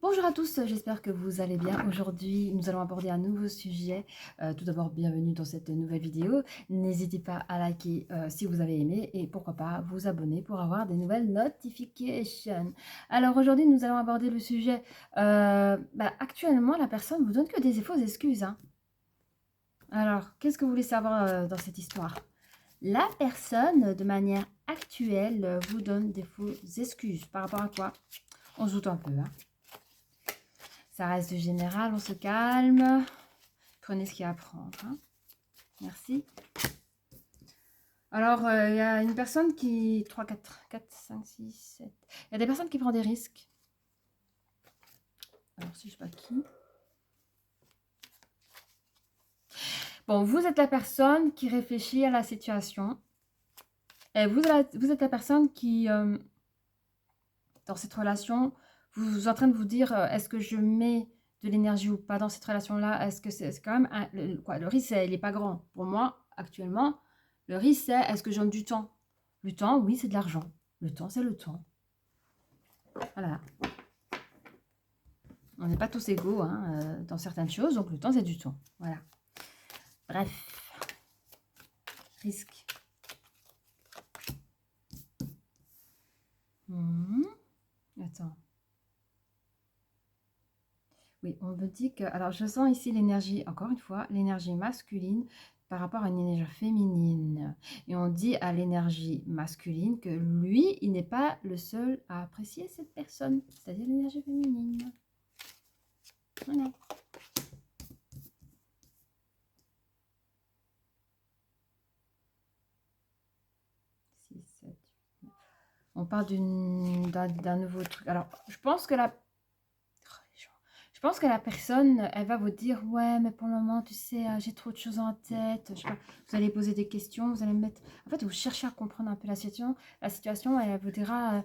Bonjour à tous, j'espère que vous allez bien. Aujourd'hui, nous allons aborder un nouveau sujet. Tout d'abord, bienvenue dans cette nouvelle vidéo. N'hésitez pas à liker si vous avez aimé et pourquoi pas vous abonner pour avoir des nouvelles notifications. Alors aujourd'hui, nous allons aborder le sujet. Actuellement, la personne vous donne que des fausses excuses, hein. Alors, qu'est-ce que vous voulez savoir dans cette histoire? La personne, de manière actuelle, vous donne des fausses excuses. Par rapport à quoi? On se doute un peu, hein. Ça reste général, on se calme. Prenez ce qu'il y a à prendre, hein. Merci. Alors, il y a une personne qui... 3, 4, 5, 6, 7. Il y a des personnes qui prennent des risques. Alors, si je sais pas qui. Bon, vous êtes la personne qui réfléchit à la situation. Et vous êtes la personne qui, dans cette relation, vous êtes en train de vous dire, est-ce que je mets de l'énergie ou pas dans cette relation-là? Est-ce que c'est quand même... le risque, il n'est pas grand. Pour moi, actuellement, le risque, c'est est-ce que je donne du temps? Le temps, oui, c'est de l'argent. Le temps, c'est le temps. Voilà. On n'est pas tous égaux hein, dans certaines choses, donc le temps, c'est du temps. Voilà. Bref. Risque. Attends. Oui, on me dit que... Alors, je sens ici l'énergie, encore une fois, l'énergie masculine par rapport à une énergie féminine. Et on dit à l'énergie masculine que lui, il n'est pas le seul à apprécier cette personne, c'est-à-dire l'énergie féminine. Voilà. On parle d'un nouveau truc. Alors, je pense que la personne, elle va vous dire, ouais, mais pour le moment, tu sais, j'ai trop de choses en tête. Je sais pas, vous allez poser des questions, vous allez mettre... En fait, vous cherchez à comprendre un peu la situation, et elle vous dira,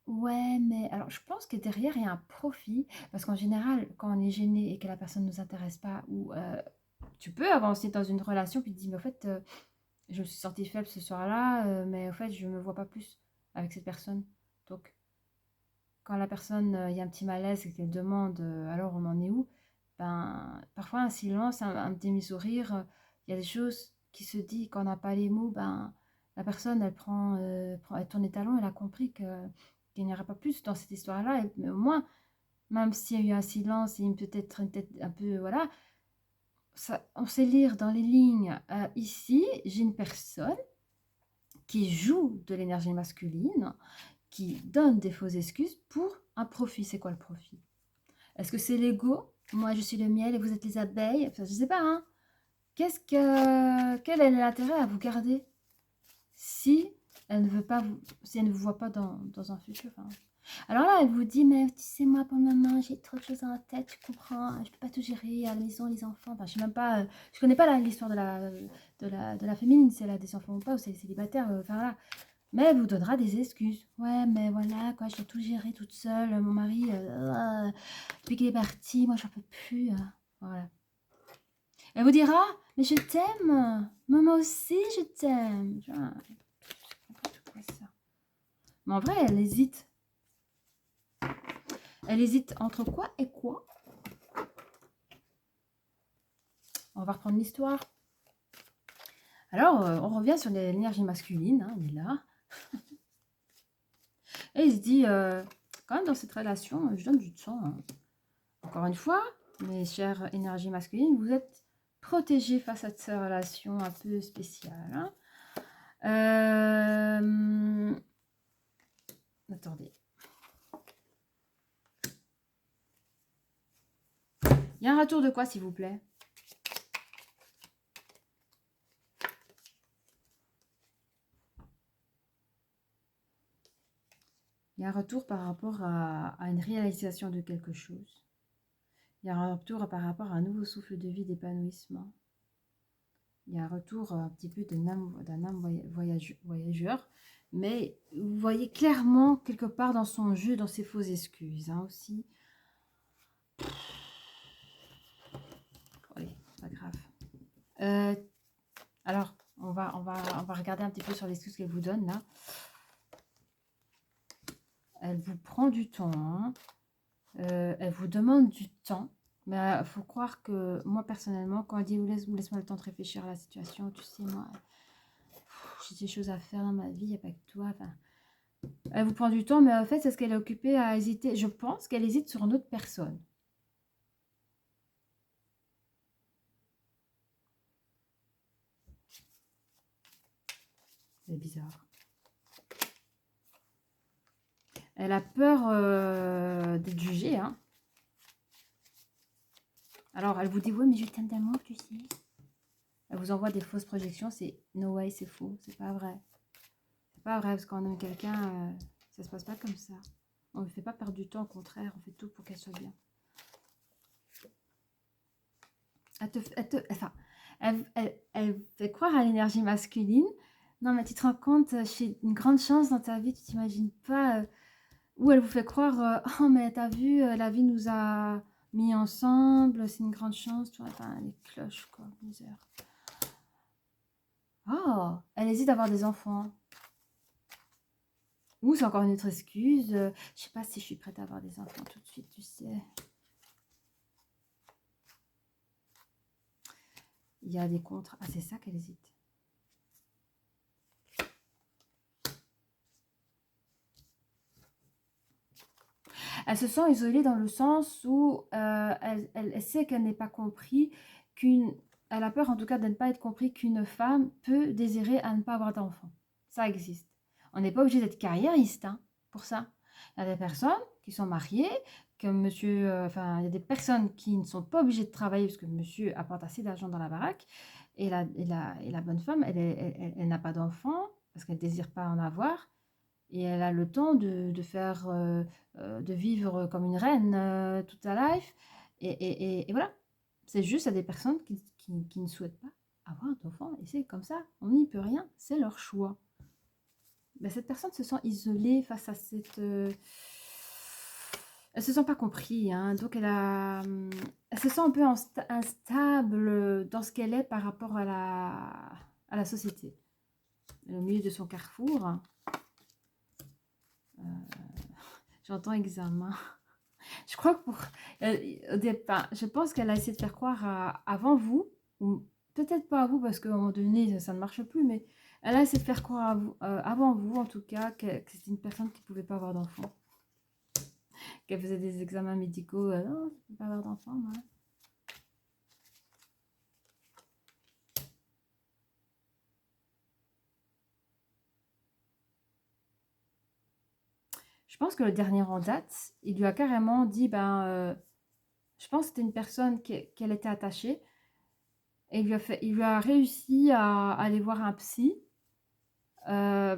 ouais, mais... Alors, je pense que derrière, il y a un profit, parce qu'en général, quand on est gêné et que la personne ne nous intéresse pas, ou tu peux avancer dans une relation, puis te dire, mais en fait, je me suis sentie faible ce soir-là, mais en fait, je ne me vois pas plus avec cette personne. Donc, quand la personne, il y a un petit malaise et qu'elle demande alors on en est où, ben, parfois un silence, un demi-sourire, il y a des choses qui se disent quand on n'a pas les mots, ben, la personne elle tourne les talons, elle a compris qu'il n'y aura pas plus dans cette histoire-là, mais au moins, même s'il y a eu un silence et peut-être une tête un peu, voilà, ça, on sait lire dans les lignes. Ici, j'ai une personne qui joue de l'énergie masculine, qui donne des fausses excuses pour un profit. C'est quoi le profit? Est-ce que c'est l'ego? Moi, je suis le miel et vous êtes les abeilles. Enfin, je ne sais pas, hein. Quel est l'intérêt à vous garder si elle ne veut pas si elle ne vous voit pas dans un futur, enfin. Alors là, elle vous dit, mais tu sais, moi, pour le moment, j'ai trop de choses en tête, tu comprends, je peux pas tout gérer, à la maison, les enfants, enfin, je sais même pas, je connais pas l'histoire de la féminine, si elle a des enfants ou pas, ou si elle est célibataire, enfin, voilà. Mais elle vous donnera des excuses. Ouais, mais voilà, quoi, je dois tout gérer toute seule. Mon mari, depuis qu'il est parti, moi, j'en peux plus. Voilà. Elle vous dira, mais je t'aime. Moi aussi, je t'aime. Mais en vrai, elle hésite. Elle hésite entre quoi et quoi? On va reprendre l'histoire. Alors, on revient sur l'énergie masculine. Hein, il est là. Et il se dit, quand même, dans cette relation, je donne du temps. Hein. Encore une fois, mes chères énergies masculines, vous êtes protégés face à cette relation un peu spéciale. Hein. Attendez. Il y a un retour de quoi, s'il vous plaît? Il y a un retour par rapport à une réalisation de quelque chose. Il y a un retour par rapport à un nouveau souffle de vie, d'épanouissement. Il y a un retour un petit peu d'un âme voyageur. Mais vous voyez clairement quelque part dans son jeu, dans ses fausses excuses hein, aussi. Oui, pas grave. Alors, on va regarder un petit peu sur l'excuse qu'elle vous donne là. Elle vous prend du temps. Hein. Elle vous demande du temps. Mais il faut croire que moi, personnellement, quand elle dit laisse-moi le temps de réfléchir à la situation, tu sais, moi, j'ai des choses à faire dans ma vie, il n'y a pas que toi. Enfin, elle vous prend du temps, mais en fait, c'est ce qu'elle est occupée à hésiter. Je pense qu'elle hésite sur une autre personne. C'est bizarre. Elle a peur d'être jugée, hein. Alors, elle vous dit, oui, mais je t'aime tellement, tu sais. Elle vous envoie des fausses projections, c'est no way, c'est faux, c'est pas vrai. C'est pas vrai, parce qu'on aime quelqu'un, ça se passe pas comme ça. On ne fait pas perdre du temps, au contraire, on fait tout pour qu'elle soit bien. Enfin, elle fait croire à l'énergie masculine. Non, mais tu te rends compte, j'ai une grande chance dans ta vie, tu t'imagines pas. Ou elle vous fait croire, oh, mais t'as vu, la vie nous a mis ensemble, c'est une grande chance, tu vois, enfin, les cloches, quoi, misère. Oh, elle hésite à avoir des enfants. Ou c'est encore une autre excuse. Je sais pas si je suis prête à avoir des enfants tout de suite, tu sais. Il y a des contres. Ah, c'est ça qu'elle hésite. Elle se sent isolée dans le sens où elle sait qu'elle n'est pas compris, elle a peur en tout cas de ne pas être compris qu'une femme peut désirer à ne pas avoir d'enfant. Ça existe. On n'est pas obligé d'être carriériste hein, pour ça. Il y a des personnes qui sont mariées, que monsieur, enfin, il y a des personnes qui ne sont pas obligées de travailler parce que monsieur apporte assez d'argent dans la baraque. Et la bonne femme, elle n'a pas d'enfant parce qu'elle ne désire pas en avoir. Et elle a le temps de faire, de vivre comme une reine toute sa life. Et voilà. C'est juste à des personnes qui ne souhaitent pas avoir d'enfants. Et c'est comme ça. On n'y peut rien. C'est leur choix. Ben, cette personne se sent isolée face à cette... elle se sent pas comprise. Hein, donc elle se sent un peu instable dans ce qu'elle est par rapport à la société. Elle est au milieu de son carrefour. J'entends examen. Je crois que au départ, je pense qu'elle a essayé de faire croire avant vous, ou peut-être pas à vous parce qu'à un moment donné ça ne marche plus, mais elle a essayé de faire croire à vous, avant vous en tout cas, que c'était une personne qui ne pouvait pas avoir d'enfant, qu'elle faisait des examens médicaux, non, je ne peux pas avoir d'enfant, moi. Je pense que le dernier en date, il lui a carrément dit, je pense que c'était une personne qu'elle était attachée, et il lui a réussi à aller voir un psy, euh,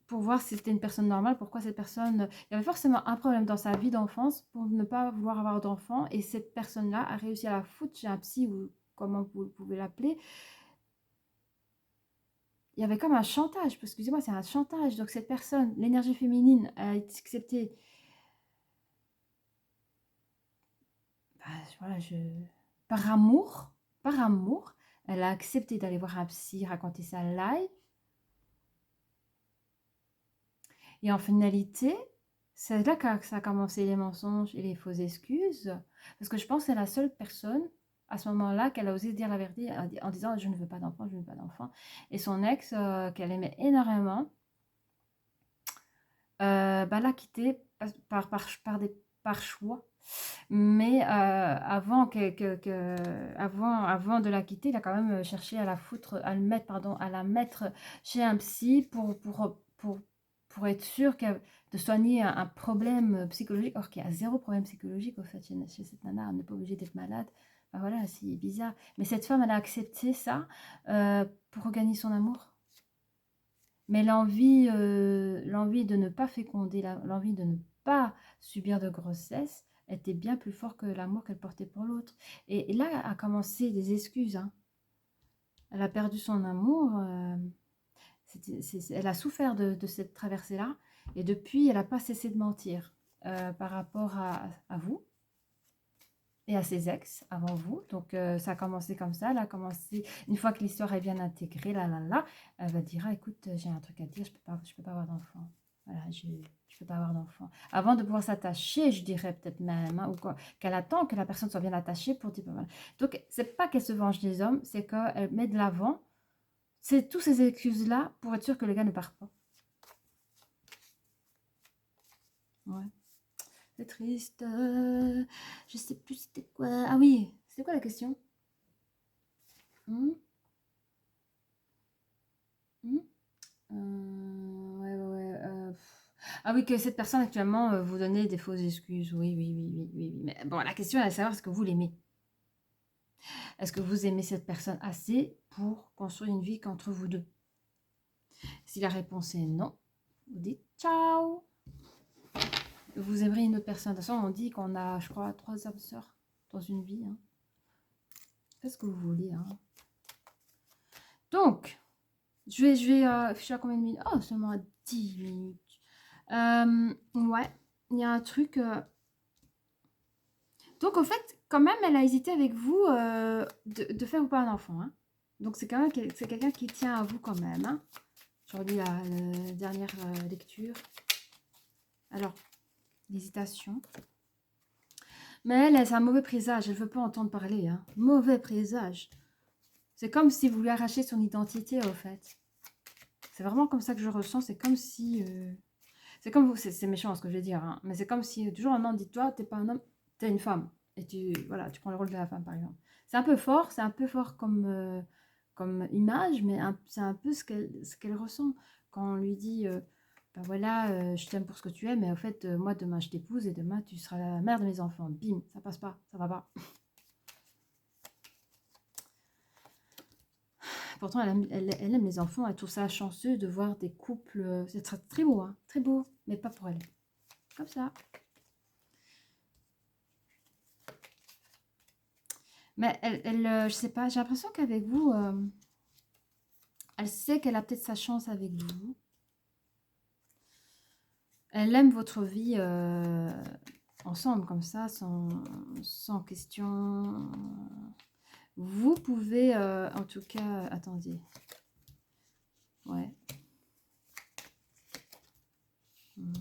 pour voir si c'était une personne normale, pourquoi cette personne... Il y avait forcément un problème dans sa vie d'enfance pour ne pas vouloir avoir d'enfant, et cette personne-là a réussi à la foutre chez un psy, ou comment vous pouvez l'appeler. Il y avait comme un chantage, excusez-moi, c'est un chantage. Donc cette personne, l'énergie féminine, a accepté... voilà, par amour, elle a accepté d'aller voir un psy, raconter sa life. Et en finalité, c'est là que ça a commencé les mensonges et les fausses excuses. Parce que je pense que c'est la seule personne à ce moment-là qu'elle a osé dire la vérité en disant je ne veux pas d'enfant, je ne veux pas d'enfant. Et son ex, qu'elle aimait énormément, l'a quitté par choix. Mais avant de la quitter, il a quand même cherché à la mettre chez un psy pour être sûr de soigner un problème psychologique, or qu'il y a zéro problème psychologique au fait chez cette nana, on n'est pas obligé d'être malade. Ben voilà, c'est bizarre. Mais cette femme, elle a accepté ça pour regagner son amour. Mais l'envie de ne pas féconder, l'envie de ne pas subir de grossesse était bien plus fort que l'amour qu'elle portait pour l'autre. Et là a commencé des excuses. Hein. Elle a perdu son amour. Elle a souffert de cette traversée-là. Et depuis, elle n'a pas cessé de mentir par rapport à vous et à ses ex avant vous. Donc, ça a commencé comme ça. Elle a commencé, une fois que l'histoire est bien intégrée, elle va dire, ah, écoute, j'ai un truc à dire, je peux pas avoir d'enfant. Voilà, je ne peux pas avoir d'enfant. Avant de pouvoir s'attacher, je dirais peut-être même, hein, ou qu'elle attend que la personne soit bien attachée pour dire, ben voilà. Donc, c'est pas qu'elle se venge des hommes, c'est qu'elle met de l'avant. C'est toutes ces excuses-là pour être sûr que le gars ne part pas. Ouais. C'est triste. Je sais plus c'était quoi. Ah oui, c'était quoi la question? Hmm. Hmm. Ouais, ouais, ouais. Ah oui, que cette personne actuellement vous donnait des fausses excuses. Oui, oui, oui, oui, oui, oui. Mais bon, la question est de savoir est-ce que vous l'aimez. Est-ce que vous aimez cette personne assez pour construire une vie qu'entre vous deux? Si la réponse est non, vous dites ciao. Vous aimeriez une autre personne. De toute façon, on dit qu'on a, je crois, 3 âmes sœurs dans une vie. Hein. Faites ce que vous voulez. Hein. Donc, je suis à combien de minutes? Oh, seulement à 10 minutes. Ouais, il y a un truc. Donc, en fait, quand même, elle a hésité avec vous de faire ou pas un enfant. Hein. Donc, c'est quand même c'est quelqu'un qui tient à vous quand même. Hein. Je relis la dernière lecture. Alors, l'hésitation. Mais elle, c'est un mauvais présage. Elle ne veut pas entendre parler. Hein. Mauvais présage. C'est comme si vous lui arrachez son identité, au fait. C'est vraiment comme ça que je ressens. C'est comme si... c'est comme vous... C'est méchant ce que je vais dire. Hein, mais c'est comme si toujours un homme dit, toi, t'es pas un homme, t'es une femme. Et voilà, tu prends le rôle de la femme, par exemple. C'est un peu fort. C'est un peu fort comme image. Mais c'est un peu ce qu'elle ressent. Quand on lui dit... ben voilà, je t'aime pour ce que tu es, mais en fait, moi, demain, je t'épouse et demain, tu seras la mère de mes enfants. Bim, ça passe pas, ça va pas. Pourtant, elle aime les enfants, elle trouve ça chanceux de voir des couples. C'est très beau, hein, très beau, mais pas pour elle. Comme ça. Mais je sais pas, j'ai l'impression qu'avec vous, elle sait qu'elle a peut-être sa chance avec vous. Elle aime votre vie ensemble, comme ça, sans question. Vous pouvez, en tout cas, attendez. Ouais. Mm.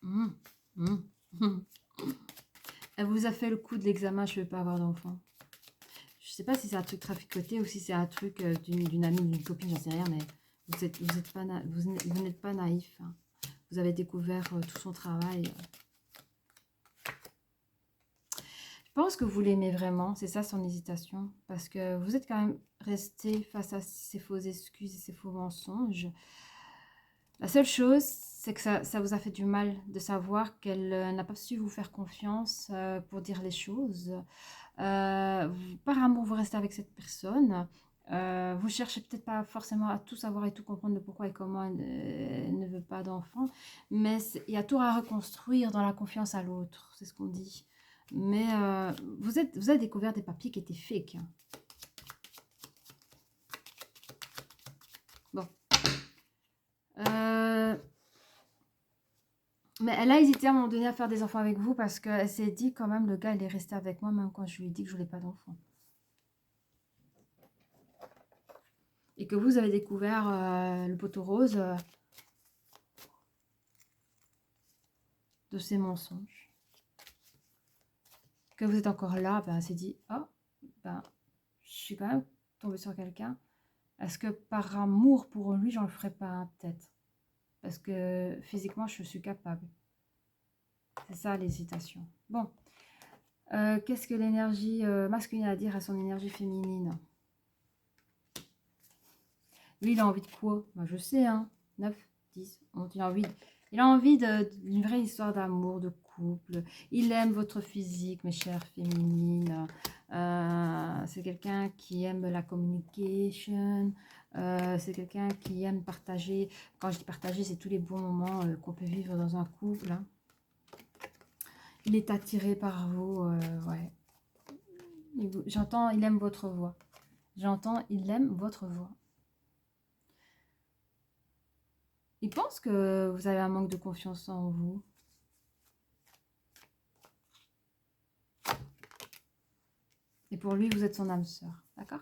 Mm. Mm. Mm. Elle vous a fait le coup de l'examen, je ne veux pas avoir d'enfant. Je sais pas si c'est un truc traficoté ou si c'est un truc d'une amie, d'une copine, j'en sais rien, mais vous n'êtes pas naïf. Hein. Vous avez découvert tout son travail. Je pense que vous l'aimez vraiment, c'est ça son hésitation, parce que vous êtes quand même resté face à ses fausses excuses et ses faux mensonges. La seule chose, c'est que ça vous a fait du mal de savoir qu'elle n'a pas su vous faire confiance pour dire les choses. Par amour, vous restez avec cette personne. Vous cherchez peut-être pas forcément à tout savoir et tout comprendre de pourquoi et comment elle ne veut pas d'enfant, mais il y a tout à reconstruire dans la confiance à l'autre, c'est ce qu'on dit. Mais vous avez découvert des papiers qui étaient fake. Hein. Bon. Mais elle a hésité à un moment donné à faire des enfants avec vous parce qu'elle s'est dit quand même, le gars, il est resté avec moi même quand je lui ai dit que je voulais pas d'enfants. Et que vous avez découvert le poteau rose de ces mensonges. Que vous êtes encore là, ben, elle s'est dit, oh, ben, je suis quand même tombée sur quelqu'un. Est-ce que par amour pour lui, j'en le ferai pas un, peut-être? Parce que physiquement, je suis capable. C'est ça l'hésitation. Bon, qu'est-ce que l'énergie masculine a à dire à son énergie féminine? Lui, il a envie de quoi? Ben, je sais, hein. 9, 10, 11, il a envie d'une vraie histoire d'amour, de couple. Il aime votre physique, mes chères féminines. C'est quelqu'un qui aime la communication. C'est quelqu'un qui aime partager. Quand je dis partager, c'est tous les bons moments qu'on peut vivre dans un couple. Hein. Il est attiré par vous. Ouais. J'entends, il aime votre voix. J'entends, il aime votre voix. Il pense que vous avez un manque de confiance en vous. Et pour lui, vous êtes son âme sœur. D'accord?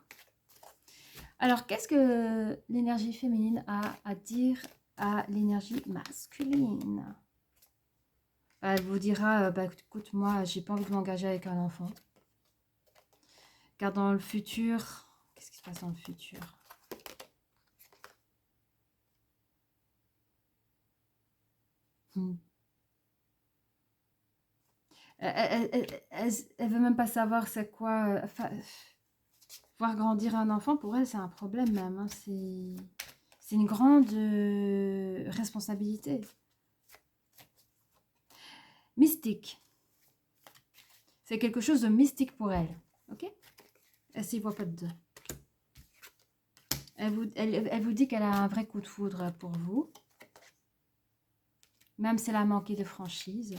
Alors, qu'est-ce que l'énergie féminine a à dire à l'énergie masculine? Elle vous dira, bah, écoute, moi, j'ai pas envie de m'engager avec un enfant. Car dans le futur, qu'est-ce qui se passe dans le futur? Hmm. Elle veut même pas savoir c'est quoi. Voir grandir un enfant, pour elle, c'est un problème même. Hein. C'est une grande responsabilité. Mystique. C'est quelque chose de mystique pour elle. Ok? Elle s'y voit pas dedans. Elle vous dit qu'elle a un vrai coup de foudre pour vous. Même si elle a manqué de franchise.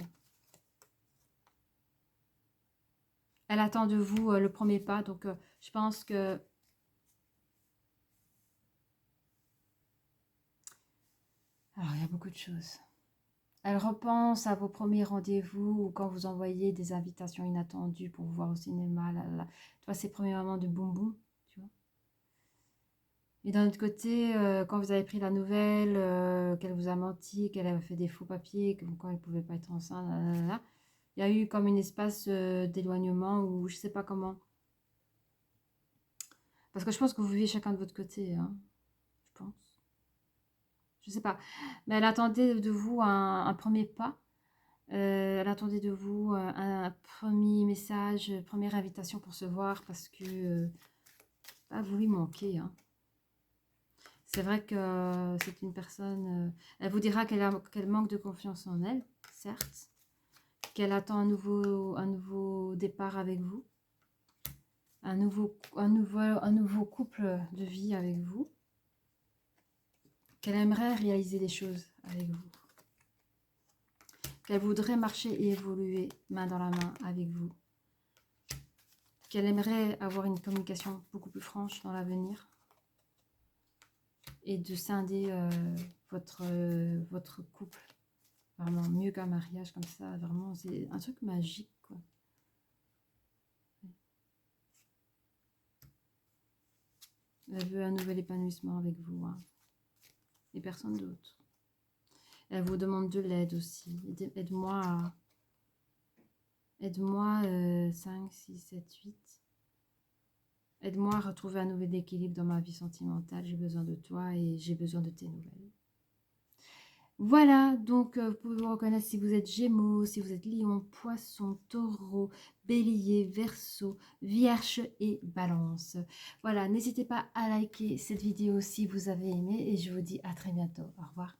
Elle attend de vous le premier pas. Donc, je pense que... Alors, il y a beaucoup de choses. Elle repense à vos premiers rendez-vous ou quand vous envoyez des invitations inattendues pour vous voir au cinéma. Là, là. Tu vois, ces premiers moments de boum boum. Tu vois. Et d'un autre côté, quand vous avez pris la nouvelle, qu'elle vous a menti, qu'elle a fait des faux papiers, que quand elle ne pouvait pas être enceinte, là, là, là, il y a eu comme une espace d'éloignement ou je ne sais pas comment. Parce que je pense que vous vivez chacun de votre côté, hein, je pense. Je ne sais pas. Mais elle attendait de vous un premier pas. Elle attendait de vous un premier message, première invitation pour se voir parce que bah, vous lui manquez. Hein. C'est vrai que c'est une personne... elle vous dira qu'elle manque de confiance en elle, certes. Qu'elle attend un nouveau départ avec vous. Un nouveau couple de vie avec vous. Qu'elle aimerait réaliser des choses avec vous. Qu'elle voudrait marcher et évoluer main dans la main avec vous. Qu'elle aimerait avoir une communication beaucoup plus franche dans l'avenir. Et de scinder votre couple. Vraiment mieux qu'un mariage comme ça. Vraiment, c'est un truc magique, quoi. Elle veut un nouvel épanouissement avec vous. Hein. Et personne d'autre. Elle vous demande de l'aide aussi. Aide-moi Aide-moi 5, 6, 7, 8. Aide-moi à retrouver un nouvel équilibre dans ma vie sentimentale. J'ai besoin de toi et j'ai besoin de tes nouvelles. Voilà, donc vous pouvez vous reconnaître si vous êtes Gémeaux, si vous êtes Lion, Poisson, Taureau, Bélier, Verseau, Vierge et Balance. Voilà, n'hésitez pas à liker cette vidéo si vous avez aimé et je vous dis à très bientôt. Au revoir.